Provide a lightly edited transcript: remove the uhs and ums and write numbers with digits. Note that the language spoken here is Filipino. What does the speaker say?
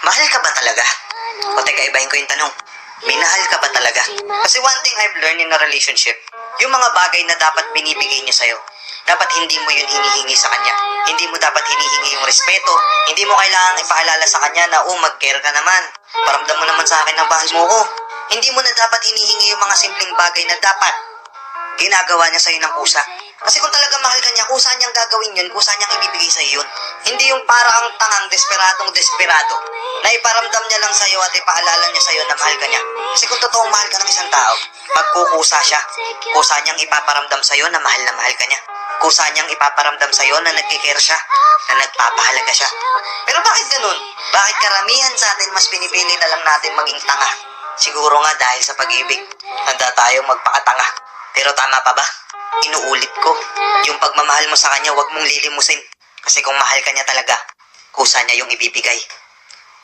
Mahal ka ba talaga? O teka, ibahin ko yung tanong. Minahal ka ba talaga? Kasi one thing I've learned in a relationship, yung mga bagay na dapat binibigay niya sa'yo, dapat hindi mo yun hinihingi sa kanya. Hindi mo dapat hinihingi yung respeto. Hindi mo kailangang ipaalala sa kanya na, oh, mag-care ka naman. Paramdam mo naman sa akin na bahal mo ko. Hindi mo na dapat hinihingi yung mga simpleng bagay na dapat ginagawa niya sa'yo ng kusa. Kasi kung talaga mahal ka niya, kusa niyang gagawin yun, kusa niyang ibibigay sa'yo yun. Hindi yung para kang tangang desperado na iparamdam niya lang sa'yo at ipaalala niya sa'yo na mahal ka niya. Kasi kung totoong mahal ka ng isang tao, magkukusa siya. Kusa niyang ipaparamdam sa'yo na mahal ka niya. Kusa niyang ipaparamdam sa'yo na nagkikare siya, na nagpapahalaga siya. Pero bakit ganun? Bakit karamihan sa atin mas pinipili na lang natin maging tanga? Siguro nga dahil sa pag-ibig, handa tayong magpakatanga. Pero tama pa ba? Inuulit ko, yung pagmamahal mo sa kanya, huwag mong lilimusin. Kasi kung mahal ka niya talaga, kusa niya yung ibibigay.